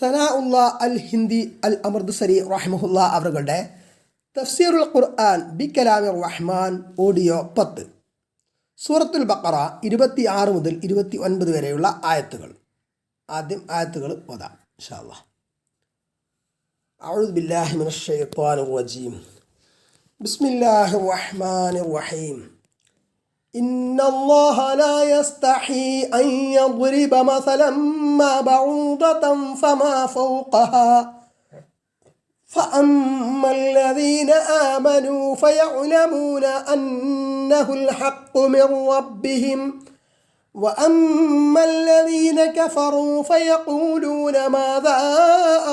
സനാഉള്ള അൽ ഹിന്ദി അൽ അമൃത്സരി റഹ്മഹുല്ല അവരുടെ തഫ്സീറുൽ ഖുർആൻ B കലാമിർ Rahman audio 10 സൂറത്തുൽ ബഖറ 26 മുതൽ 29 വരെയുള്ള ആയത്തുകൾ. ആദ്യം ആയത്തുകൾ ഓതാം ഇൻഷാ അല്ലാഹ്. അഊദു ബില്ലാഹി മിനശ് ശൈത്വാനിർ റജീം. ബിസ്മില്ലാഹിർ റഹ്മാനിർ റഹീം. إن الله لا يستحي أن يضرب مثلا ما بعوضة فما فوقها فأما الذين آمنوا فيعلمون أنه الحق من ربهم وأما الذين كفروا فيقولون ماذا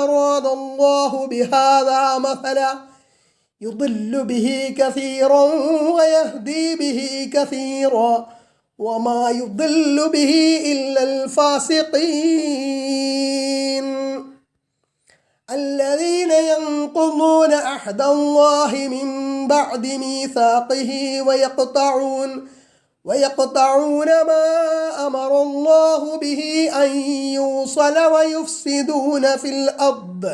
أراد الله بهذا مثلا يضل به كثيرا ويهدي به كثيرا وما يضل به إلا الفاسقين الذين ينقضون عهد الله من بعد ميثاقه ويقطعون ما أمر الله به أن يوصل ويفسدون في الأرض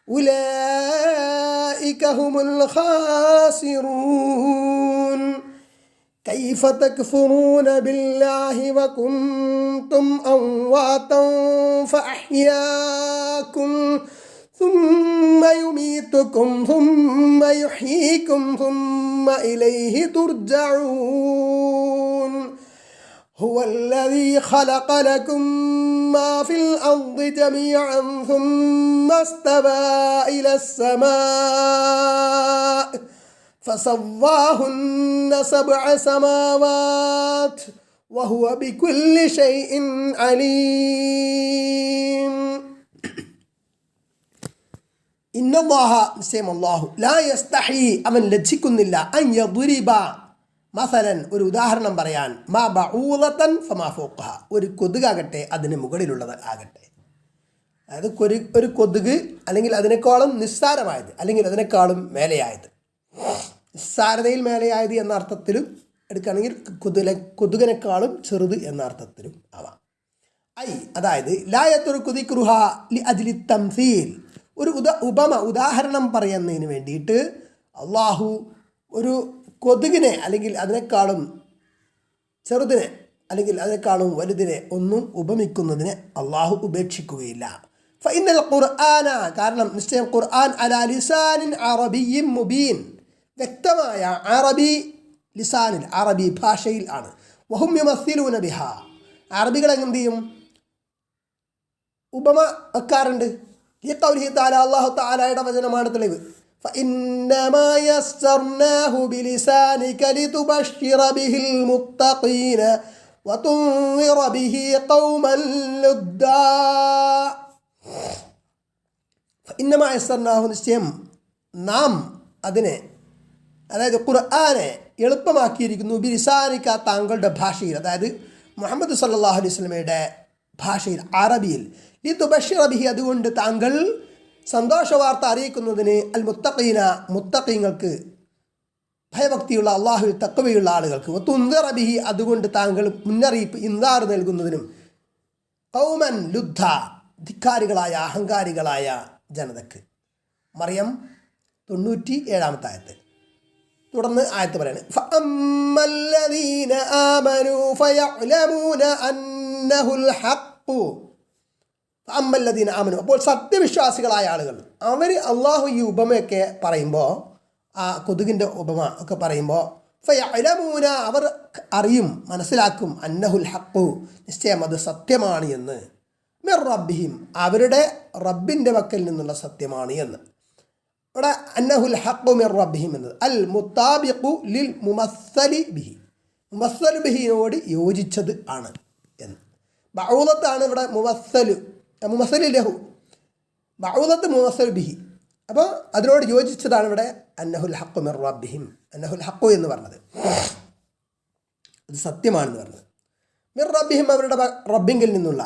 أولئك هم الخاسرون كيف تكفرون بالله وكنتم أمواتا فأحياكم ثم يميتكم ثم يحييكم ثم إليه ترجعون هو الذي خلق لكم ما في الأرض جميعا ثم استوى إلى السماء فسواهن 7 سماوات وهو بكل شيء عليم. إن الله سيم الله لا يستحي أمن ലജ്ജിക്കുന്നില്ല أن يضرب മസലൻ ഒരു ഉദാഹരണം പറയാൻ മാ ബഊലതൻ ഫമാ ഫൗഖഹ ഒരു കൊതുകാകട്ടെ അതിന് മുകളിലുള്ളത് ആകട്ടെ. അതായത് ഒരു കൊതുക് അല്ലെങ്കിൽ അതിനേക്കാളും നിസ്സാരമായത് അല്ലെങ്കിൽ അതിനേക്കാളും മേലെയായത്, നിസ്സാരതയിൽ മേലെയായത് എന്ന അർത്ഥത്തിലും എടുക്കുകയാണെങ്കിൽ കൊതുകിനേക്കാളും ചെറുത് എന്ന അർത്ഥത്തിലും ആവാം. അതായത് ലായത്തൊരു കുതിക്രുഹ ലി അജ്ലി തംസീൽ ഒരു ഉദാഹരണം പറയുന്നതിന് വേണ്ടിയിട്ട് അള്ളാഹു ഒരു കൊതുകിനെ അല്ലെങ്കിൽ അതിനേക്കാളും ചെറുതിനെ അല്ലെങ്കിൽ അതിനേക്കാളും വലുതിനെ ഒന്നും ഉപമിക്കുന്നതിനെ അള്ളാഹു ഉപേക്ഷിക്കുകയില്ല. ഫഇന്നൽ ഖുർആന കാരണം നിശ്ചയം ഖുർആൻ അലാ ലിസാനിൻ അറബിയ്യിൻ മുബീൻ വ്യക്തമായ അറബി ലിസാനിൽ അറബി ഭാഷയിൽ ആണ്. വഹും യുമസ്സിലൂന ബിഹാ അറബികൾ എന്ത് ചെയ്യും, ഉപമ വെക്കാറുണ്ട്. ഈ ഖൗലിഹി തആല അല്ലാഹു തആലയുടെ വചനമാണ് തെളിവ്. فإنما يسرناه بلسانك لتبشر به المتقين وتنذر به قوما لدا. فإنما يسرناه നിശ്ചയം നാം അതിനെ അതായത് ഖുർആനെ എളുപ്പമാക്കിയിരിക്കുന്നു ബിലിസാനിക താങ്കളുടെ ഭാഷയിൽ, അതായത് മുഹമ്മദ് സല്ലല്ലാഹു അലൈഹി വസല്ലമയുടെ ഭാഷയിൽ അറബിയിൽ. ലിതുബശ്ശിറ ബിഹി അതുകൊണ്ട് താങ്കൾ സന്തോഷവാർത്ത അറിയിക്കുന്നതിന് അൽ മുത്തഖീന മുത്തഖീങ്ങൾക്ക് ഭയഭക്തിയുള്ള അള്ളാഹുവിൽ തഖ്വയുള്ള ആളുകൾക്ക്, വതുൻദിറ ബിഹി അതുകൊണ്ട് താങ്കൾ മുന്നറിയിപ്പ് ഇൻദാർ നൽകുന്നതിനും ഖൗമൻ ലുദ്ദ ധിക്കാരികളായ അഹങ്കാരികളായ ജനതക്ക്. മറിയം 97-ാമത്തെ ആയത്ത്. തുടർന്ന് ആയത്ത് പറയാണ് ഫഅമ്മല്ലദീന ആമനൂ ഫയഅലമൂന അന്നഹുൽ ഹഖ് അമ്മല്ലദീന ആമനു അപ്പോൾ സത്യവിശ്വാസികളായ ആളുകൾ അവർ അള്ളാഹു ഈ ഉപമയൊക്കെ പറയുമ്പോൾ ആ കൊതുകിൻ്റെ ഉപമ ഒക്കെ പറയുമ്പോൾ ഫയഅലമൂന അവർ അറിയും മനസ്സിലാക്കും അന്നഹുൽ ഹഖ് നിശ്ചയം അത് സത്യമാണ് എന്ന്, മിർ റബ്ബിഹിം അവരുടെ റബ്ബിൻ്റെ വക്കൽ നിന്നുള്ള സത്യമാണ് എന്ന്. ഇവിടെ അന്നഹുൽ ഹഖ് മിർ റബ്ബിഹിം എന്നത് അൽ മുത്താബിഖു ലിൽ മുമസ്സലി ബിഹി മുമസ്സലു ബിഹിനോട് യോജിച്ചത് ആണ് എന്ന്. ബഊലത്താണ് ഇവിടെ മുമസ്സലി ലഹു, ബഊലത്ത് മുമസ്സൽ ബിഹി, അപ്പോൾ അതിനോട് യോജിച്ചതാണ് ഇവിടെ അന്നഹുൽ ഹഖ് മിർ റബ്ബിഹിം അന്നഹുൽ ഹഖ് എന്ന് പറഞ്ഞത്, അത് സത്യമാണെന്ന് പറഞ്ഞത്. മിർ റബ്ബിഹിം അവരുടെ റബ്ബിങ്കിൽ നിന്നുള്ള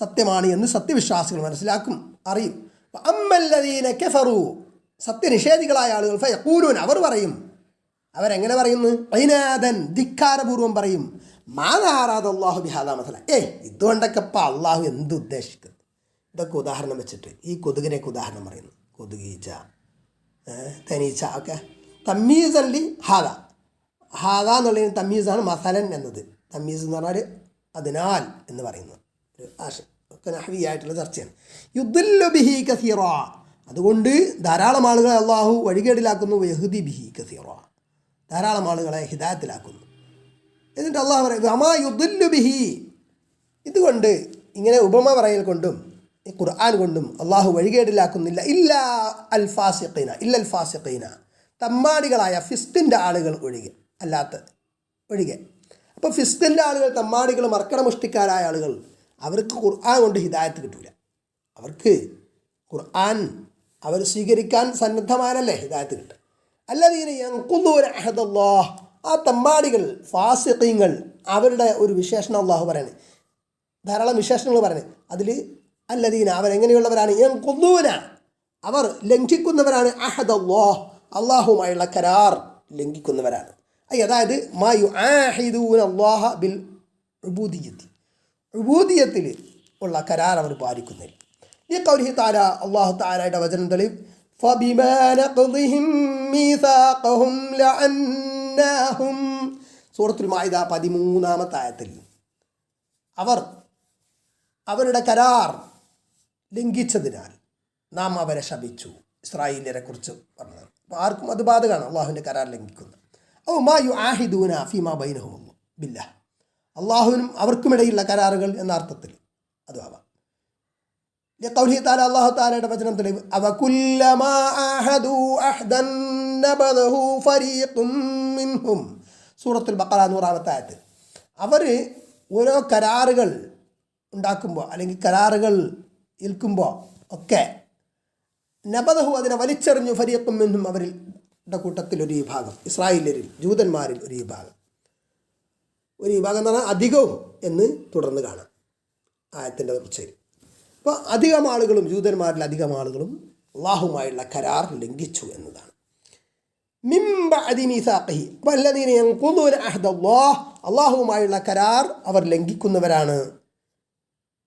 സത്യമാണ് എന്ന് സത്യവിശ്വാസികൾ മനസ്സിലാക്കും അറിയും. അമ്മല്ലദീന കഫറു സത്യനിഷേധികളായ ആളുകൾ ഫയഖൂലൂന അവർ പറയും, അവരെങ്ങനെ പറയുന്നു, ഐനാദൻ ധിക്കാരപൂർവ്വം പറയും, മാദാ അറാദ അല്ലാഹു ബിഹാദാ മസല ഇതുകൊണ്ടൊക്കെ ഇപ്പം അള്ളാഹു എന്ത് ഉദ്ദേശിക്കുന്നത്, ഇതൊക്കെ ഉദാഹരണം വെച്ചിട്ട് ഈ കൊതുകിനെയൊക്കെ ഉദാഹരണം പറയുന്നു. കൊതുകീച്ച, തനീച്ച ഒക്കെ തമ്മീസല്ലി ഹാദ. ഹാദ എന്നുള്ളതിന് തമ്മീസാണ് മസലൻ എന്നത്. തമ്മീസ് എന്ന് പറഞ്ഞാൽ അതിനാൽ എന്ന് പറയുന്നത് ഒരു ഒക്കെ നഹ്വിയായിട്ടുള്ള ചർച്ചയാണ്. യുദ്ദില്ലു ബിഹി കസീറ, അതുകൊണ്ട് ധാരാളം ആളുകളെ അള്ളാഹു വഴികേടിലാക്കുന്നു. യഹ്ദി ബിഹി കസീറ, ധാരാളം ആളുകളെ ഹിദായത്തിലാക്കുന്നു. എന്നിട്ട് അള്ളാഹു പറയും അമാ യുദ്ദില്ലു ബിഹി, ഇതുകൊണ്ട് ഇങ്ങനെ ഉപമ പറയൽ കൊണ്ടും ഈ ഖുർആൻ കൊണ്ടും അള്ളാഹു വഴികേടിലാക്കുന്നില്ല. ഇല്ല അൽ ഫാസിഖീന, തമ്മാടികളായ ഫിസ്കിൻ്റെ ആളുകൾ ഒഴികെ, അല്ലാത്ത ഒഴികെ. അപ്പോൾ ഫിസ്കിൻ്റെ ആളുകൾ, തമ്മാടികൾ, മർക്കടമുഷ്ടിക്കാരായ ആളുകൾ, അവർക്ക് ഖുർആൻ കൊണ്ട് ഹിദായത്ത് കിട്ടൂല. അവർക്ക് ഖുർആൻ അവർ സ്വീകരിക്കാൻ സന്നദ്ധമായല്ലേ ഹിദായത്ത് കിട്ടുക. അല്ലദീന യൻഖുദൂന അഹദല്ലാഹ്, ആ തമ്മാടികൾ, ഫാസിഖീങ്ങൾ, അവരുടെ ഒരു വിശേഷണം അള്ളാഹു പറയണേ, ധാരാളം വിശേഷണങ്ങൾ പറയണേ. അതിൽ അല്ലദീന, അവരെങ്ങനെയുള്ളവരാണ്? യൻഖുദൂന, അവർ ലംഘിക്കുന്നവരാണ്. അഹദല്ലാഹ്, അള്ളാഹുമായുള്ള കരാർ ലംഘിക്കുന്നവരാണ്. അതായത് മാ യുആഹിദൂന അല്ലാഹ ബിൽ ഉബൂദിയ്യത്തി, ഉബൂദിയ്യത്തിൽ ഉള്ള കരാർ അവർ പാലിക്കുന്നില്ല. ഈ ഖൗലിഹി തആല, അല്ലാഹു തആലയുടെ വചനം തെളിവ് ഫബിമാ നഖ്ദിഹിം മീസാഖഹും ലഅന്നാഹും, സൂറത്തുൽ മാഇദ 13-ാമത്തെ ആയത്തിൽ അവരുടെ കരാർ ലംഘിച്ചതിനാൽ നാം അവരെ ശപിച്ചു. ഇസ്രായേലിയരെ കുറിച്ച് പറഞ്ഞത്. അപ്പോൾ ആർക്കും അത് ബാധകമാണ് അള്ളാഹുവിൻ്റെ കരാർ ലംഘിക്കുന്നത്. ഔ മാ യുആഹിദൂന ഫീമാ ബൈനഹും ബില്ലാഹ്, അള്ളാഹുവിനും അവർക്കുമിടയിലുള്ള കരാറുകൾ എന്ന അർത്ഥത്തിൽ അതും ആവാം. ഖൗലിഹി തആല, അല്ലാഹു തആലയുടെ വചനം തെളിവ് അവകുല്ലമാ ആഹദു അഹ്ദൻ നബദഹു ഫരീഖും മിൻഹും, സൂറത്തുൽ ബഖറ 100-ാമത്തെ ആയത്ത്. അവർ ഓരോ കരാറുകൾ ഉണ്ടാക്കുമ്പോൾ അല്ലെങ്കിൽ കരാറുകൾ ഏൽക്കുമ്പോൾ ഒക്കെ നബദഹു, അതിനെ വലിച്ചെറിഞ്ഞു, ഫരീഖും മിൻഹും, അവരുടെ കൂട്ടത്തിൽ ഒരു വിഭാഗം, ഇസ്രായേലിയരിൽ, ജൂതന്മാരിൽ ഒരു വിഭാഗം എന്ന് പറഞ്ഞാൽ അധികവും എന്ന് തുടർന്ന് കാണാം ആയത്തിൻ്റെ തുടർച്ചയിൽ. അപ്പോൾ അധികം ആളുകളും, ജൂതന്മാരിൽ അധികം ആളുകളും അള്ളാഹുമായുള്ള കരാർ ലംഘിച്ചു എന്നതാണ്. മിൻ ബഅദി മീസാഖിഹി, വല്ലദീന യൻഖുദൂന അഹ്ദല്ലാഹ്, അള്ളാഹുവുമായുള്ള കരാർ അവർ ലംഘിക്കുന്നവരാണ്.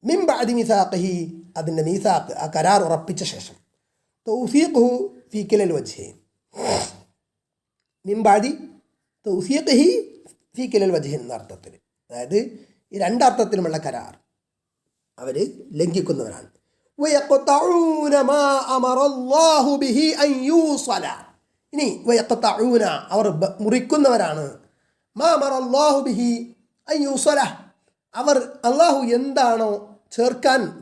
മിൻ ബഅദി മീസാഖിഹി, അതിൻ്റെ മീസാഖ്, ആ കരാർ ഉറപ്പിച്ച ശേഷം. തൗഫീഖുഹു ഫീ കിലൽ വജ്ഹൈൻ, മിൻ ബഅദി തൗഫീഖിഹി ഫീ കിലൽ വജ്ഹൈൻ എന്ന അർത്ഥത്തിൽ, അതായത് ഈ രണ്ടർത്ഥത്തിലുമുള്ള കരാർ അവർ ലംഘിക്കുന്നവരാണ്. വയഖ്തഊന മാ അമറല്ലാഹു ബിഹി അൻ യൂസല, ഇനി വയഖ്തഊന, അവർ മുറിക്കുന്നവരാണ്. മാ അമറല്ലാഹു ബിഹി അൻ യൂസല, അവർ അള്ളാഹു എന്താണോ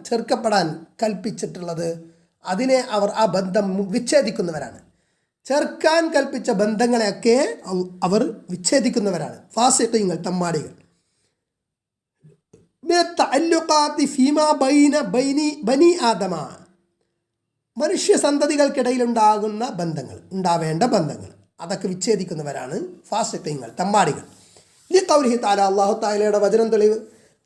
ചേർക്കപ്പെടാൻ കൽപ്പിച്ചിട്ടുള്ളത് അതിനെ അവർ ആ ബന്ധം വിച്ഛേദിക്കുന്നവരാണ്. ചേർക്കാൻ കൽപ്പിച്ച ബന്ധങ്ങളെയൊക്കെ അവർ വിച്ഛേദിക്കുന്നവരാണ്. ഫാസിഖീങ്ങൾ, തമ്മാടികൾ. ബനി ആദമ, മനുഷ്യ സന്തതികൾക്കിടയിലുണ്ടാകുന്ന ബന്ധങ്ങൾ, ഉണ്ടാവേണ്ട ബന്ധങ്ങൾ, അതൊക്കെ വിച്ഛേദിക്കുന്നവരാണ് ഫാസിഖീങ്ങൾ, തമ്മാടികൾ. ഈ ഖൗലിഹി തആല, അല്ലാഹു തആലയുടെ വചനം തെളിവ്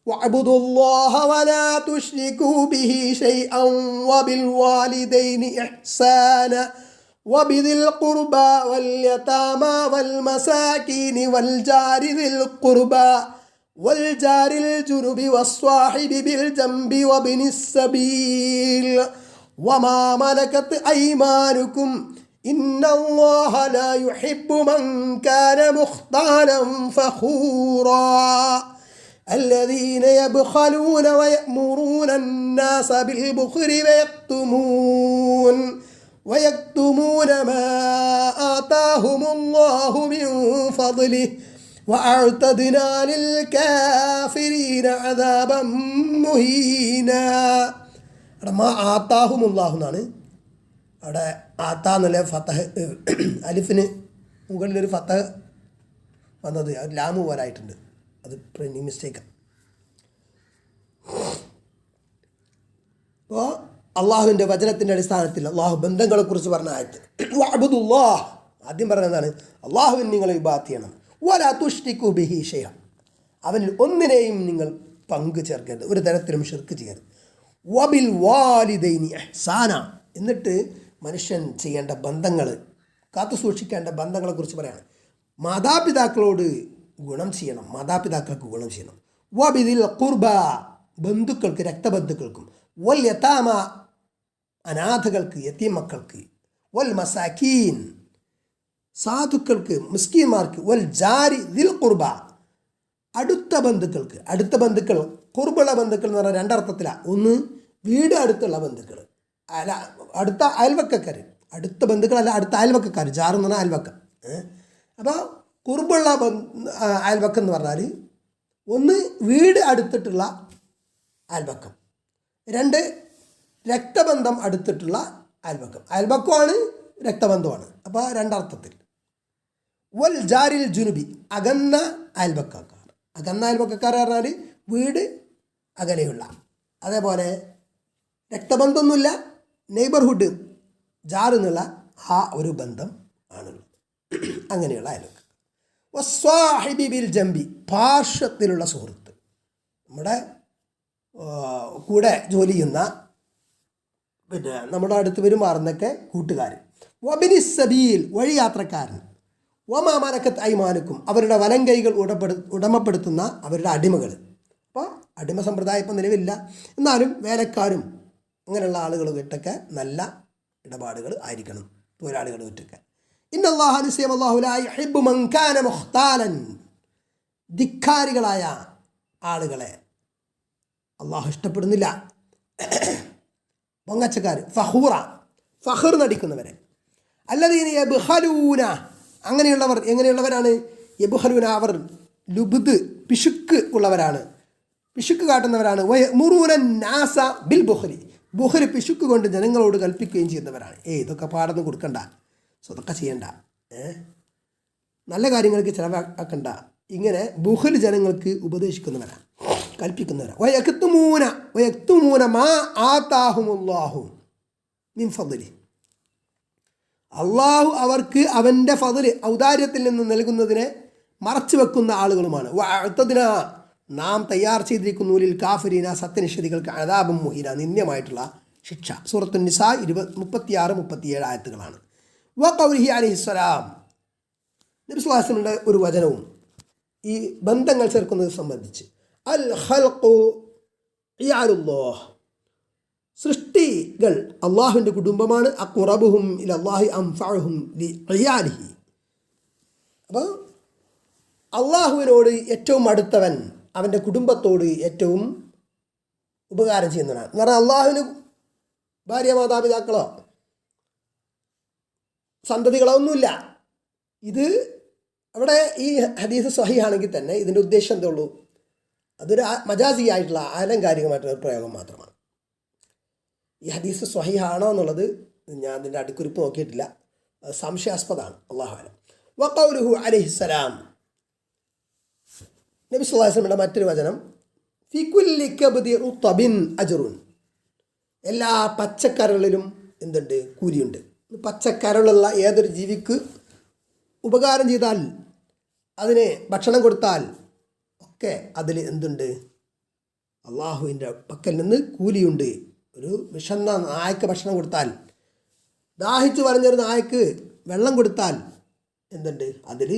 വഅബ്ദുല്ലാഹ വലാ തുശ്രികൂ ബിഹി ശൈഅൻ വബിൽ വാലിദൈനി ഇഹ്സാന വബിദിൽ ഖുർബാ വൽ യതാമാ വൽ മസാകീനി വൽ ജാരി ദിൽ ഖുർബാ والجار الجنب والصاحب بالجنب وابن السبيل وما ملكت أيمانكم إن الله لا يحب من كان مختالا فخورا الذين يبخلون ويأمرون الناس بالبخل ويكتمون ما آتاهم الله من فضله وأعتدنا للكافرين عذابا مهينا. അവിടെ മാ ആത്താഹുമുല്ലാഹു എന്നാണ് അവിടെ ആത്താ എന്നുള്ള ഫത്തഹ്, അലിഫിന് മുകളിലൊരു ഫത്തഹ് വന്നത് ലാമു പോലായിട്ടുണ്ട്, അത് പ്രിന്റിങ് മിസ്റ്റേക്കാണ്. അപ്പോൾ അള്ളാഹുവിൻ്റെ വചനത്തിൻ്റെ അടിസ്ഥാനത്തിൽ അള്ളാഹു ബന്ധങ്ങളെക്കുറിച്ച് പറഞ്ഞ ആയത്ത് വഅബ്ദുല്ലാഹ്, ആദ്യം പറഞ്ഞതാണ് അള്ളാഹുവിന് നിങ്ങൾ ഇബാദത്ത് ചെയ്യണം. വലാ തുശ്രികൂ ബിഹി ശൈഅൻ, അവനിൽ ഒന്നിനെയും നിങ്ങൾ പങ്കു ചേർക്കരുത്, ഒരു തരത്തിലും ശിർക്ക് ചെയ്യരുത്. വബിൽ വാലിദൈനി ഇഹ്സാന, എന്നിട്ട് മനുഷ്യൻ ചെയ്യേണ്ട ബന്ധങ്ങൾ, കാത്തു സൂക്ഷിക്കേണ്ട ബന്ധങ്ങളെക്കുറിച്ച് പറയാണ്. മാതാപിതാക്കളോട് ഗുണം ചെയ്യണം, മാതാപിതാക്കൾക്ക് ഗുണം ചെയ്യണം. വബിദിൽ ഖുർബ, ബന്ധുക്കൾക്ക്, രക്തബന്ധുക്കൾക്കും. വൽ യതാമ അനാഥകൾക്ക്, യതീം മക്കൾക്ക്, വൽ മസാക്കീൻ സാധുക്കൾക്ക്, മിസ്കീന്മാർക്ക്, വൽ ജാരി ദിൽ ഖുർബ അടുത്ത ബന്ധുക്കൾക്ക്. അടുത്ത ബന്ധുക്കൾ, ഖുർബുള്ള ബന്ധുക്കൾ എന്ന് പറഞ്ഞാൽ രണ്ടർത്ഥത്തിലാണ്. ഒന്ന് വീട് അടുത്തുള്ള ബന്ധുക്കൾ, അല്ല അടുത്ത അയൽവക്കക്കാർ. അടുത്ത ബന്ധുക്കളല്ല, അടുത്ത അയൽവക്കക്കാർ. ജാർ എന്ന് പറഞ്ഞാൽ അയൽവക്കം. അപ്പോൾ ഖുർബുള്ള അയൽവക്കം എന്ന് പറഞ്ഞാൽ ഒന്ന് വീട് അടുത്തിട്ടുള്ള അയൽവക്കം, രണ്ട് രക്തബന്ധം അടുത്തിട്ടുള്ള അയൽവക്കം. അയൽവക്കമാണ് രക്തബന്ധമാണ്. അപ്പോൾ രണ്ടർത്ഥത്തിൽ. വൽ ജാരിൽ ജുനുബി അകന്ന അയൽവക്കക്കാർ. അകന്ന അയൽവക്കക്കാർ പറഞ്ഞാൽ വീട് അകലെയുള്ള, അതേപോലെ രക്തബന്ധമൊന്നുമില്ല, നെയ്ബർഹുഡ് ജാർ എന്നുള്ള ആ ഒരു ബന്ധം ആണുള്ളത്. അങ്ങനെയുള്ള അയൽവക്കം. വസ്വാഹിബി ബിൽ ജംബി പാർശ്വത്തിലുള്ള സുഹൃത്ത്, നമ്മുടെ കൂടെ ജോലി ചെയ്യുന്ന, പിന്നെ നമ്മുടെ അടുത്ത് പെരുമാറുന്നൊക്കെ കൂട്ടുകാർ. വബിനി സബീൽ വഴിയാത്രക്കാരൻ. വമാ മലക്കത്ത് ഐമാനുക്കും അവരുടെ വലങ്കൈകൾ ഉടമപ്പെടുത്തുന്ന അവരുടെ അടിമകൾ. അപ്പോൾ അടിമ സമ്പ്രദായം ഇപ്പം നിലവില്ല, എന്നാലും വേലക്കാരും അങ്ങനെയുള്ള ആളുകളുമായിട്ടൊക്കെ നല്ല ഇടപാടുകൾ ആയിരിക്കണം, തൊഴിലാളികളുമായിട്ടൊക്കെ. ഇന്നല്ലാഹു നിശ്ചയം അല്ലാഹു ലാ യുഹിബ്ബു മൻ കാന മുഖ്താലൻ ധിക്കാരികളായ ആളുകളെ അള്ളാഹു ഇഷ്ടപ്പെടുന്നില്ല. പൊങ്ങച്ചക്കാർ, ഫഖർ നടിക്കുന്നവരെ. അല്ലദീന യബ്ഖലൂന അങ്ങനെയുള്ളവർ എങ്ങനെയുള്ളവരാണ്? യബ്ഖലൂന അവർ ലുബ്ദ് പിശുക്ക് ഉള്ളവരാണ്, പിശുക്ക് കാട്ടുന്നവരാണ്. വയമുറൂന നാസ ബിൽ ബുഖ്ലി ബുഖ്ലി പിശുക്ക് കൊണ്ട് ജനങ്ങളോട് കൽപ്പിക്കുകയും ചെയ്യുന്നവരാണ്. ഇതൊക്കെ പാടൊന്നും കൊടുക്കണ്ട, സ്വതൊക്കെ ചെയ്യണ്ട, നല്ല കാര്യങ്ങൾക്ക് ചിലവാക്കണ്ട. ഇങ്ങനെ ബുഖ്ൽ ജനങ്ങൾക്ക് ഉപദേശിക്കുന്നവരാണ്, കൽപ്പിക്കുന്നവരാണ്. വയക്തുമൂന മാ ആതാഹുമുല്ലാഹു മിൻ ഫദ്ലി അള്ളാഹു അവർക്ക് അവൻ്റെ ഫദ്ല് ഔദാര്യത്തിൽ നിന്ന് നൽകുന്നതിനെ മറച്ചു വെക്കുന്ന ആളുകളുമാണ്. വഅതദ്ന നാം തയ്യാർ ചെയ്തിരിക്കുന്നു ലിൽ കാഫിരീന സത്യനിഷേധികൾക്ക് അദാബും മുഹീന നിന്ദ്യമായിട്ടുള്ള ശിക്ഷ. സൂറത്തുൻ നിസാ 36-37 ആയത്തുകളാണ്. വഖൗലിഹി അലൈഹിസ്സലാം നബി സ്വല്ലല്ലാഹു അലൈഹി വസല്ലമയുടെ ഒരു വചനവും ഈ ബന്ധങ്ങൾ ചേർക്കുന്നത് സംബന്ധിച്ച്. അൽ ഖൽഖു ഇയാലുല്ലാഹ് സൃഷ്ടികൾ അള്ളാഹുവിൻ്റെ കുടുംബമാണ്. അഖ്റബുഹും ഇലല്ലാഹി അൻഫഉഹും ലിഇയാലിഹി. അപ്പോൾ അള്ളാഹുവിനോട് ഏറ്റവും അടുത്തവൻ അവൻ്റെ കുടുംബത്തോട് ഏറ്റവും ഉപകാരം ചെയ്യുന്നവനാണ്. എന്ന് പറഞ്ഞാൽ അള്ളാഹുവിന് ഭാര്യ, മാതാപിതാക്കളോ സന്തതികളോ ഒന്നുമില്ല. ഇത് അവിടെ ഈ ഹദീസ് സ്വഹീഹാണെങ്കിൽ തന്നെ ഇതിൻ്റെ ഉദ്ദേശം എന്തേ ഉള്ളൂ? അതൊരു മജാസിയായിട്ടുള്ള ആലങ്കാരികമായിട്ടുള്ള ഒരു പ്രയോഗം മാത്രമാണ്. ഈ ഹദീസ് സ്വഹീഹാണോ എന്നുള്ളത് ഞാൻ അതിൻ്റെ അടിക്കുറിപ്പ് നോക്കിയിട്ടില്ല, സംശയാസ്പദമാണ്. അല്ലാഹു അലം. വഖൗലുഹു അലൈഹിസ്സലാം നബി സ്വല്ലല്ലാഹു അലൈഹി വസല്ലമയുടെ മറ്റൊരു വചനം, ഫി കുല്ലി കബ്ദി റുതബിൻ അജ്റുൻ എല്ലാ പച്ചക്കരളിലും എന്തുണ്ട്? കൂലിയുണ്ട്. പച്ചക്കരളുള്ള ഏതൊരു ജീവിക്ക് ഉപകാരം ചെയ്താൽ, അതിന് ഭക്ഷണം കൊടുത്താൽ ഒക്കെ അതിൽ എന്തുണ്ട്? അള്ളാഹുവിൻ്റെ പക്കൽ നിന്ന് കൂലിയുണ്ട്. ഒരു വിശന്ന നായക്ക് ഭക്ഷണം കൊടുത്താൽ, ദാഹിച്ചു പറഞ്ഞൊരു നായക്ക് വെള്ളം കൊടുത്താൽ എന്തുണ്ട്? അതിൽ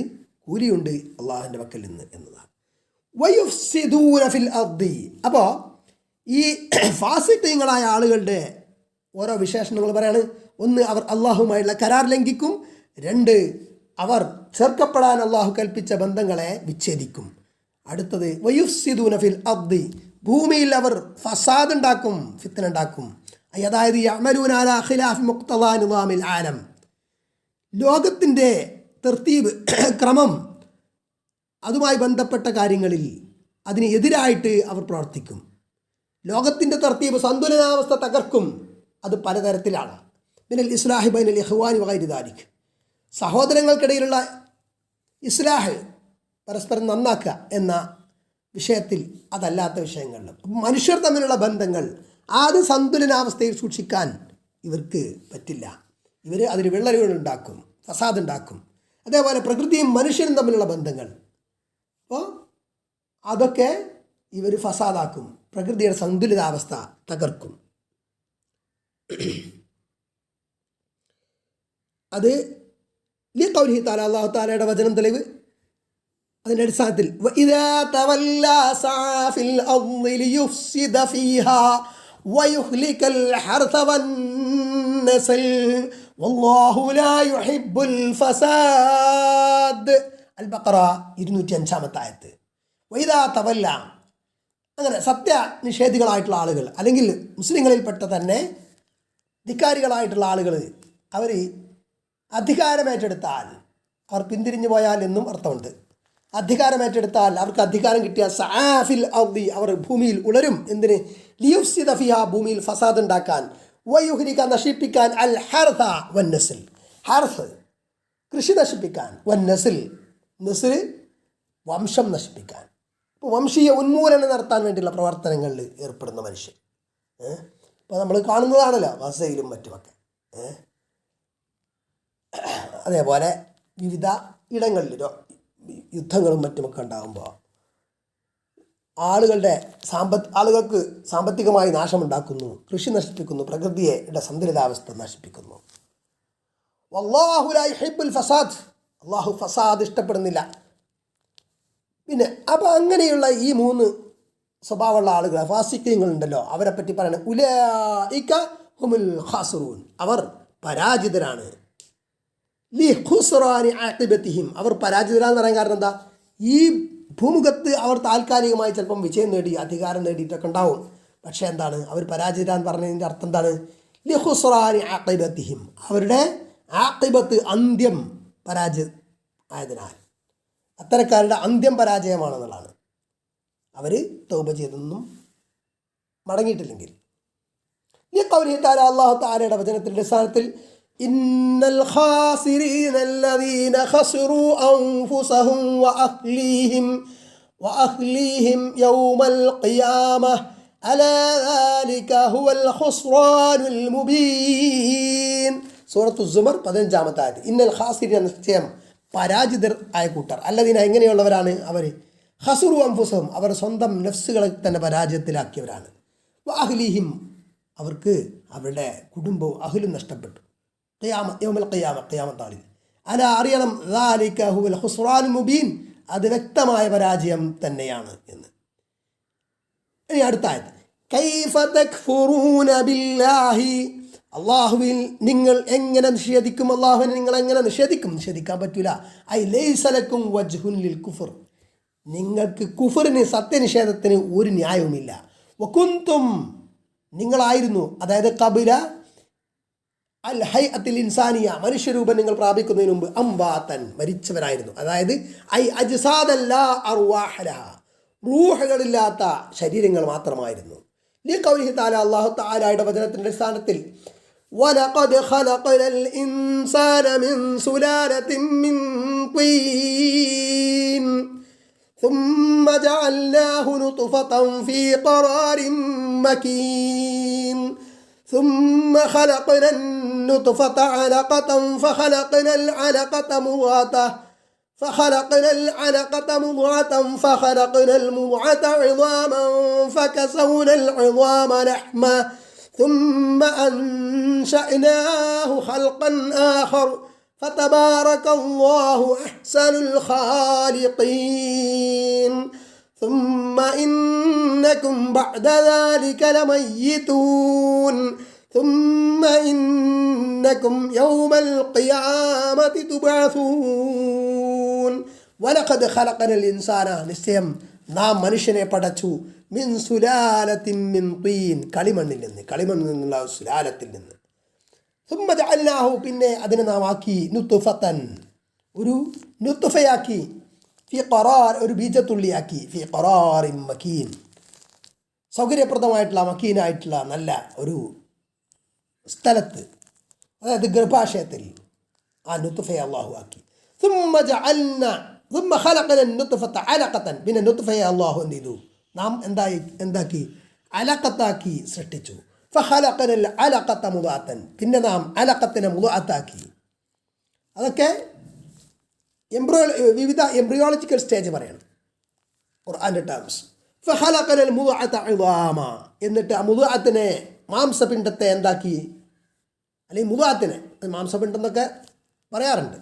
കൂലിയുണ്ട് അള്ളാഹുവിൻ്റെ പക്കൽ നിന്ന് എന്നതാണ്. വയുഫ്സിദൂന ഫിൽ അർദി. അപ്പോൾ ഈ ഫാസിഖീങ്ങളായ ആളുകളുടെ ഓരോ വിശേഷണങ്ങൾ പറയാണ്. ഒന്ന്, അവർ അള്ളാഹുമായുള്ള കരാർ ലംഘിക്കും. രണ്ട്, അവർ ചേർക്കപ്പെടാൻ അള്ളാഹു കൽപ്പിച്ച ബന്ധങ്ങളെ വിച്ഛേദിക്കും. അടുത്തത് വയുഫ്സിദൂന ഫിൽ അർദി ഭൂമിയിൽ അവർ ഫസാദ് ഉണ്ടാക്കും, ഫിത്ന ഉണ്ടാക്കും. അതായത് യഅമലൂന അലാ ഖിലാഫി മുഖ്തദാ നിസാമിൽ ആലം ലോകത്തിൻ്റെ തർത്തീബ് ക്രമം, അതുമായി ബന്ധപ്പെട്ട കാര്യങ്ങളിൽ അതിന് എതിരായിട്ട് അവർ പ്രവർത്തിക്കും. ലോകത്തിൻ്റെ തർത്തീബ് സന്തുലനാവസ്ഥ തകർക്കും. അത് പലതരത്തിലാണ്. മിനൽ ഇസ്ലാഹി ബൈനൽ ഇഖ്വാനി വഗൈരി ദാലിക് സഹോദരങ്ങൾക്കിടയിലുള്ള ഇസ്ലാഹ്, പരസ്പരം നന്നാക്കുക എന്ന വിഷയത്തിൽ, അതല്ലാത്ത വിഷയങ്ങളിലും മനുഷ്യർ തമ്മിലുള്ള ബന്ധങ്ങൾ അത് സന്തുലനാവസ്ഥയിൽ സൂക്ഷിക്കാൻ ഇവർക്ക് പറ്റില്ല. ഇവർ അതിൽ വിള്ളലുകളുണ്ടാക്കും, ഫസാദ് ഉണ്ടാക്കും. അതേപോലെ പ്രകൃതിയും മനുഷ്യനും തമ്മിലുള്ള ബന്ധങ്ങൾ, അപ്പോൾ അതൊക്കെ ഇവർ ഫസാദാക്കും, പ്രകൃതിയുടെ സന്തുലിതാവസ്ഥ തകർക്കും. അത് ലിഖൗലിഹി തആല അല്ലാഹു തആലയുടെ വചനം തെളിവ്. അതിൻ്റെ അടിസ്ഥാനത്തിൽ വഇദാ തവല്ലാ സഅ ഫിൽ അർളി ലിയുഫ്സിദ ഫീഹാ വയുഹ്ലികൽ ഹർസ വന്നസ്ൽ വല്ലാഹു ലാ യുഹിബ്ബുൽ ഫസാദ്. അൽ ബഖറ 205 ആയത്ത്. വൈദാ തവല്ല, അങ്ങനെ സത്യനിഷേധികളായിട്ടുള്ള ആളുകൾ അല്ലെങ്കിൽ മുസ്ലിങ്ങളിൽപ്പെട്ട തന്നെ ധിക്കാരികളായിട്ടുള്ള ആളുകൾ അവർ അധികാരമേറ്റെടുത്താൽ, അവർ പിന്തിരിഞ്ഞു പോയാൽ എന്നും അർത്ഥമുണ്ട്. അധികാരമേറ്റെടുത്താൽ, അവർക്ക് അധികാരം കിട്ടിയ സആഫിൽ അർദി, അവർ ഭൂമിയിൽ ഉളരും. എന്തിന്? ലിയുഫ്സിദ ഫിഹാ, ഭൂമിയിൽ ഫസാദ് ഉണ്ടാക്കാൻ, വയുഹ്ലിക നശിപ്പിക്കാൻ, അൽ ഹർസ വന്നസ്ൽ, ഹർസ് കൃഷി നശിപ്പിക്കാൻ, വന്നസ്ൽ നസ്ൽ വംശം നശിപ്പിക്കാൻ. ഇപ്പോൾ വംശീയ ഉന്മൂലനം നടത്താൻ വേണ്ടിയുള്ള പ്രവർത്തനങ്ങളിൽ ഏർപ്പെടുന്ന മനുഷ്യർ ഇപ്പോൾ നമ്മൾ കാണുന്നതാണല്ലോ ഗസയിലും മറ്റുമൊക്കെ. അതേപോലെ വിവിധ ഇടങ്ങളിൽ യുദ്ധങ്ങളും മറ്റുമൊക്കെ ഉണ്ടാകുമ്പോൾ ആളുകൾക്ക് സാമ്പത്തികമായി നാശമുണ്ടാക്കുന്നു, കൃഷി നശിപ്പിക്കുന്നു, പ്രകൃതിയുടെ സന്തുലിതാവസ്ഥ നശിപ്പിക്കുന്നു. വല്ലാഹു ലാ യുഹിബ്ബുൽ ഫസാദ്, അള്ളാഹു ഫസാദ് ഇഷ്ടപ്പെടുന്നില്ല. പിന്നെ അപ്പോൾ അങ്ങനെയുള്ള ഈ 3 സ്വഭാവമുള്ള ആളുകൾ, ഫാസിഖീങ്ങളുണ്ടല്ലോ, അവരെ പറ്റി പറയണത് ഉലൈക ഹുമുൽ ഖാസിറൂൻ, അവർ പരാജിതരാണ്. ലി ഖുസ്റാനി ആഖിബതിഹിം, അവർ പരാജിതരാന്ന് പറയാൻ കാരണം എന്താ? ഈ ഭൂമുഖത്ത് അവർ താൽക്കാലികമായി ചിലപ്പം വിജയം നേടി, അധികാരം നേടിയിട്ടൊക്കെ ഉണ്ടാവും. പക്ഷേ എന്താണ് അവർ പരാജിതരാന്ന് പറഞ്ഞതിൻ്റെ അർത്ഥം എന്താണ്? ലി ഖുസ്റാനി ആഖിബതിഹിം, അവരുടെ ആഖിബത്ത്, അന്ത്യം പരാജയം ആയതിനാൽ, അത്തരക്കാരുടെ അന്ത്യം പരാജയമാണെന്നുള്ളതാണ്. അവർ തൗബ ചെയ്തൊന്നും മടങ്ങിയിട്ടില്ലെങ്കിൽ. ഈ ഖൗലിഹി തആല, അല്ലാഹു തആലയുടെ വചനത്തിൻ്റെ അടിസ്ഥാനത്തിൽ, ഇന്നൽ ഖാസിരീന അല്ലദീന ഖസറൂ അൻഫുസഹും വഅഹ്ലീഹിം യൗമൽ ഖിയാമഹ് അലാ ദാലിക ഹുവൽ ഖുസ്റാനുൽ മുബീൻ. സൂറത്തു സുമർ 15 ആയത്ത്. ഇന്നൽ ഖാസിരീന, നിശ്ചയം പരാജിതർ ആയ കൂട്ടർ, അല്ലദീന എങ്ങനെയുള്ളവരാണ്? അവർ ഖസറു അൻഫുസഹും, അവർ സ്വന്തം നഫ്സുകളെ തന്നെ പരാജയത്തിലാക്കിയവരാണ്. വഅഹ്ലിഹിം, അവർക്ക് അവരുടെ കുടുംബവും അഹ്ലും നഷ്ടപ്പെട്ടു. യൗമൽ ഖിയാമ, ഖിയാമത്ത് നാളിൽ. അല, അറിയണം, ദാലിക ഹുവൽ ഖുസ്റാനുൽ മുബീൻ, അത് വ്യക്തമായ പരാജയം തന്നെയാണ് എന്ന്. ഇനി അടുത്ത ആയത്ത്, കൈഫ തക്ഫുറൂന ബില്ലാഹി, അള്ളാഹുവിൽ നിങ്ങൾ എങ്ങനെ നിഷേധിക്കും? അള്ളാഹുവിനെ നിങ്ങൾ എങ്ങനെ നിഷേധിക്കും? നിഷേധിക്കാൻ പറ്റൂല. ഐ ലൈസ ലക്കും വജ്ഹുൻ ലിൽ കുഫർ, നിങ്ങൾക്ക് കുഫറിന്, സത്യനിഷേധത്തിന് ഒരു ന്യായവുമില്ല. വകുന്തും, നിങ്ങളായിരുന്നു, അതായത് ഖബല അൽ ഹൈഅത്തിൽ ഇൻസാനിയ, മനുഷ്യരൂപം നിങ്ങൾ പ്രാപിക്കുന്നതിന് മുമ്പ്, അംവാതൻ, മരിച്ചവരായിരുന്നു. അതായത് ഐ അജ്സാദല്ലാ അർവാഹ ലഹ, റൂഹുകളില്ലാത്ത ശരീരങ്ങൾ മാത്രമായിരുന്നു. ലി ഖൗലിഹി തആല, അല്ലാഹു തആലയുടെ വചനത്തിന്റെ സ്ഥാനത്തിൽ, വലഖദ് ഖലഖനൽ ഇൻസാന മിൻ സുലാലത്തിൻ മിൻ തീൻ ثم جعلناه نطفة في قرار مكين ثم خلقنا النطفة علقة فخلقنا العلقة مضغة فخلقنا المضغة عظاما فكسونا العظام لحما ثم أنشأناه خلقا آخر فتبارك الله أحسن الخالقين ثم إنكم بعد ذلك لميتون ثم إنكم يوم القيامة تبعثون ولقد خلقنا الإنسان നിശ്ചയം നാം മനുഷ്യനെ പടച്ചു മിൻ സുലാലത്തിൻ മിൻ തീൻ കളിമണ്ണിൽ നിന്നുള്ള സുലാലത്തിൽ നിന്ന് ثم جعلناه പിന്നെ അതിനെ നാം ആക്കി നുത്ഫത്തൻ ഒരു നുത്ഫയാക്കി ഫി ഖറാർ ഒരു ബീജത്തുള്ളിയാക്കി ഫി ഖറാറിൻ മക്കീൻ സൗകര്യപ്രദമായിട്ടുള്ള മക്കീനായിട്ടുള്ള നല്ല ഒരു സ്ഥലത്ത് അതായത് ഗർഭാശയത്തിൽ ആ നുത്ഫയെ അള്ളാഹു ആക്കി ثم خلقنا النطفة علقة പിന്നെ നുത്ഫയെ അള്ളാഹു എന്ത് ചെയ്തു നാം എന്താക്കി അലഖത്താക്കി സൃഷ്ടിച്ചു فخلقنا العلقة مضغة പിന്നെ നാം അലഖത്തിനെ മുദ്അത്താക്കി അതൊക്കെ വിവിധ എംബ്രിയോളജിക്കൽ സ്റ്റേജ് പറയണം ഖുർആന്റെ ടേംസ് فخلقنا المضغة عظاما എന്നിട്ട് ആ മുദ്അത്തിനെ മാംസപിണ്ഡത്തെ എന്താക്കി അല്ലെങ്കിൽ മുദ്അത്തിനെ മാംസപിണ്ഡം എന്നൊക്കെ പറയാറുണ്ട്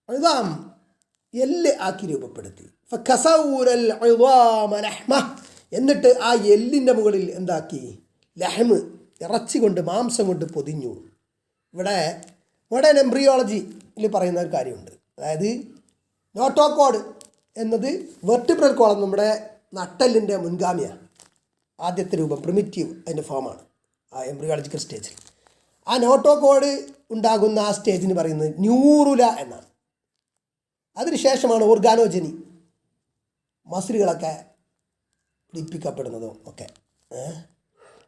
ഇതാം എല്ല് ആക്കി രൂപപ്പെടുത്തി فكسونا العظام لحمة എന്നിട്ട് ആ എല്ലിൻ്റെ മുകളിൽ എന്താക്കി? ലഹമ്, ഇറച്ചി കൊണ്ട്, മാംസം കൊണ്ട് പൊതിഞ്ഞു. ഇവിടെ മോഡേൺ എംബ്രിയോളജിയിൽ പറയുന്ന ഒരു കാര്യമുണ്ട്. അതായത് നോട്ടോകോഡ് എന്നത് വെർട്ടിബ്രൽ കോളം, നമ്മുടെ നട്ടെല്ലിൻ്റെ മുൻഗാമിയാണ്. ആദ്യത്തെ രൂപം പ്രിമിറ്റീവ് അതിൻ്റെ ഫോമാണ് ആ എംബ്രിയോളജിക്കൽ സ്റ്റേജിൽ. ആ നോട്ടോകോഡ് ഉണ്ടാകുന്ന ആ സ്റ്റേജിന് പറയുന്നത് ന്യൂറുല എന്നാണ്. അതിനുശേഷമാണ് ഓർഗാനോജനി, മസിലുകളൊക്കെ പിടിപ്പിക്കപ്പെടുന്നതും ഒക്കെ.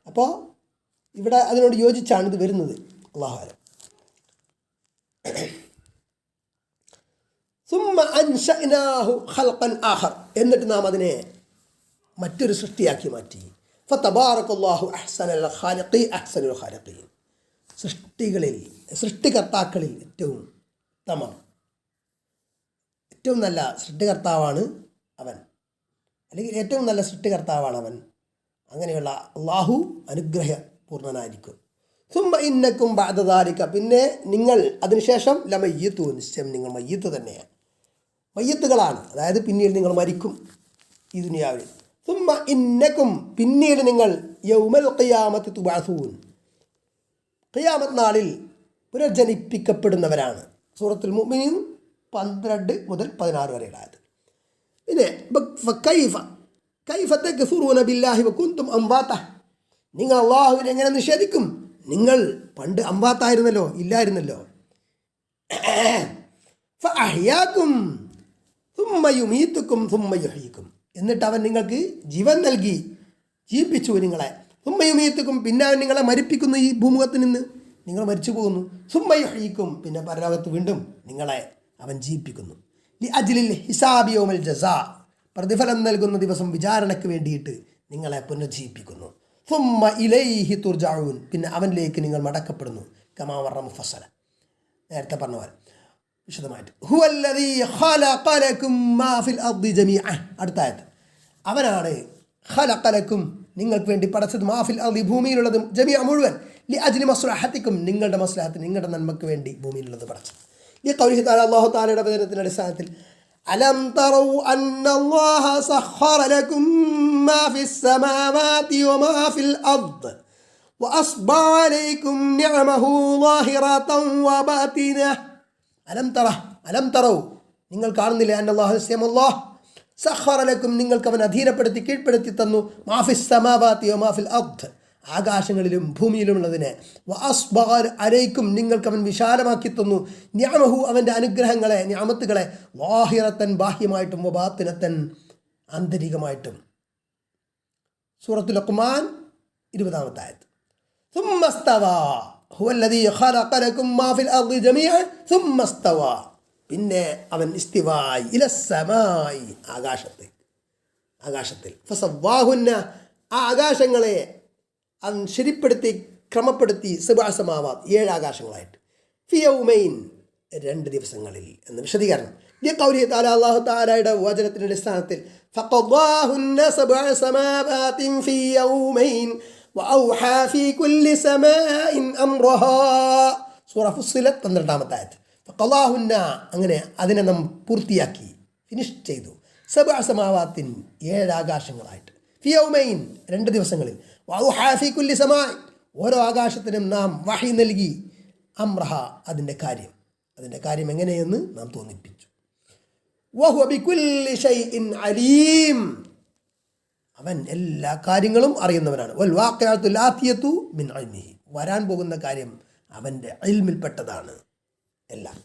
അപ്പോൾ ഇവിടെ അതിനോട് യോജിച്ചാണ് ഇത് വരുന്നത്. അല്ലാഹു സുമ്മ അൻശഅനാഹു ഖൽഖൻ ആഖർ, എന്നിട്ട് നാം അതിനെ മറ്റൊരു സൃഷ്ടിയാക്കി മാറ്റി. ഫതബാറകല്ലാഹു അഹ്സനുൽ ഖാലിഖീൻ, സൃഷ്ടികർത്താക്കളിൽ ഏറ്റവും ഉത്തമം, ഏറ്റവും നല്ല സൃഷ്ടികർത്താവാണ് അവൻ, അല്ലെങ്കിൽ ഏറ്റവും നല്ല സൃഷ്ടികർത്താവാണ് അവൻ. അങ്ങനെയുള്ള അള്ളാഹു അനുഗ്രഹപൂർണനായിരിക്കും. സുമ്മ ഇന്നക്കും ബഅദ ദാലിക, പിന്നെ നിങ്ങൾ അതിനുശേഷം ലമയ്യിത്തു, നിശ്ചയം നിങ്ങൾ മയ്യിത്ത് തന്നെയാണ്, മയ്യത്തുകളാണ്. അതായത് പിന്നീട് നിങ്ങൾ മരിക്കും ഈ ദുനിയാവിൽ. സുമ്മ ഇന്നക്കും, പിന്നീട് നിങ്ങൾ യൗമൽ ഖിയാമത്തി തുബഅസൂൻ, ഖിയാമത്ത് നാളിൽ പുനർജനിപ്പിക്കപ്പെടുന്നവരാണ്. സൂറത്തുൽ മുഅ്മിനീൻ 12 മുതൽ 16 വരെയുള്ള ആയത്. പിന്നെ കൈഫ തക്ഫുറൂന ബില്ലാഹി വകുൻതും അംവാത, നിങ്ങൾ അല്ലാഹുവിനെ എങ്ങനെ നിഷേധിക്കും? നിങ്ങൾ പണ്ട് അംവാത്തായിരുന്നല്ലോ, ഇല്ലായിരുന്നല്ലോ. ഫഅഹ്യാകും സുമ്മ യുമീതുക്കും സുമ്മ യുഹ്യിക്കും, എന്നിട്ട് അവൻ നിങ്ങൾക്ക് ജീവൻ നൽകി ജീവിപ്പിച്ചു നിങ്ങളെ. സുമ്മ യുമീതുക്കും, പിന്നെ അവൻ നിങ്ങളെ മരിപ്പിക്കുന്നു. ഈ ഭൂമുഖത്ത് നിന്ന് നിങ്ങൾ മരിച്ചു പോകുന്നു. സുമ്മ യുഹ്യിക്കും, പിന്നെ പരലോകത്ത് വീണ്ടും നിങ്ങളെ അവൻ ജീവിപ്പിക്കുന്നു. ലി അജ്ലിൽ ഹിസാബി യൗമൽ ജസാ, പ്രതിഫലം നൽകുന്ന ദിവസം വിചാരണയ്ക്ക് വേണ്ടിയിട്ട് നിങ്ങളെ പുനർജീവിപ്പിക്കുന്നു. സുമ്മ ഇലൈഹി തുർജഊൻ, പിന്നെ അവനിലേക്ക് നിങ്ങൾ മടക്കപ്പെടുന്നു. കമാ വറ മുഫസ്സല, നേരത്തെ പറഞ്ഞ പോലെ വിശദമായിട്ട്. ഹുവല്ലദീ ഖലഖ ലക്കും മാ ഫിൽ അർദി ജമീഅ, അടുത്ത ആയത്ത്. അവനാണ് ഖലഖ ലക്കും, നിങ്ങൾക്ക് വേണ്ടി പടച്ചത്, മാ ഫിൽ അർദി, ഭൂമിയിലുള്ളതും, ജമീഅ മുഴുവൻ, ലി അജ്ലി മസ്ലഹത്തിക്കും, നിങ്ങളുടെ മസ്ലഹത്തിന്, നിങ്ങളുടെ നന്മക്ക് വേണ്ടി ഭൂമിയിലുള്ളത് പടച്ചത്. ഈ ഖൗലിഹി തആല, അല്ലാഹു തആലയുടെ വചനത്തിന്റെ അടിസ്ഥാനത്തിൽ, അലം തറൗ അന്നല്ലാഹ സഖറ ലക്കും മാ ഫിസ് സമാവാതി വമാ ഫിൽ അർദ് വഅസ്ബഅ അലൈക്കും നിഅമഹു ളാഹിറതൻ വബാതിന. അലം തറൗ, നിങ്ങൾ കാണുന്നില്ലേ? അന്നല്ലാഹു അല്ലാഹ് സഖറ ലക്കും, നിങ്ങൾക്ക് അവൻ അധീനപ്പെടുത്തി കീഴ്പ്പെടുത്തി തന്നു, മാ ഫിസ് സമാവാതി വമാ ഫിൽ അർദ്, ആകാശങ്ങളിലും ഭൂമിയിലുമുള്ളതിനെ, വഅസ്ബഅ അലൈക്കും, നിങ്ങൾക്ക് അവൻ വിശാലമാക്കി തന്നു, നിഅമഹു, അവൻ്റെ അനുഗ്രഹങ്ങളെ, നിഅമത്തുകളെ, ളാഹിറതൻ, ബാഹ്യമായിട്ടും, വബാത്തിനതൻ, ആന്തരികമായിട്ടും. സൂറത്തുൽ ലുഖ്മാൻ 20-ാമത്തെ ആയത്ത്. സുമ്മ സ്തവാ ഹുവല്ലദീ ഖലഖ ലക്കും മാ ഫിൽ അർദി ജമീഅ സുമ്മ സ്തവാ, പിന്നെ അവൻ ഇസ്തിവായി ഇലസ്സമായി, ആകാശത്തിൽ, ഫസവ്വാഹുന്ന, ആ ആകാശങ്ങളെ അവൻ ശരിപ്പെടുത്തി, ക്രമപ്പെടുത്തി, സബ്അ സമാവാത്, 7 ആകാശങ്ങളായിട്ട്, ഫി യൗമൈൻ, 2 ദിവസങ്ങളിൽ എന്ന് വിശദീകരണം. ഈ ഖൗലിഹി തആല, അല്ലാഹു തആലയുടെ വചനത്തിന്റെ അടിസ്ഥാനത്തിൽ, ഫഖദ്ദാഹുന്ന സബ്അ സമാവാതിൻ ഫി യൗമൈൻ വഔഹാ ഫി കുല്ലി സമാഇൻ അംറഹാ, സൂറ ഫുസ്സിലത്ത് 12-ാമത്തെ ആയത്ത്. ഫഖദ്ദാഹുന്ന, അങ്ങനെ അതിനെ നാം പൂർത്തിയാക്കി, ഫിനിഷ് ചെയ്തു. സബ്അ സമാവാത്തിൻ, 7 ആകാശങ്ങളായിട്ട്, ഫി യൗമൈൻ, 2 ദിവസങ്ങളിൽ, വഔഹാ ഫി കുല്ലി സമാഇൻ, ഓരോ ആകാശത്തിനും നാം വഹി നൽകി, അംറഹ, അതിൻ്റെ കാര്യം എങ്ങനെയെന്ന് നാം തോന്നിപ്പിച്ചു. വഹുവ ബികുല്ലി ഷൈഇൻ അലീം, അവൻ എല്ലാ കാര്യങ്ങളും അറിയുന്നവനാണ്. വൽ വാഖിഅത്തുൽ ആതിയതു മിൻ ഇൽമിഹി, വരാൻ പോകുന്ന കാര്യം അവൻ്റെ ഇൽമിൽപ്പെട്ടതാണ് എല്ലാം.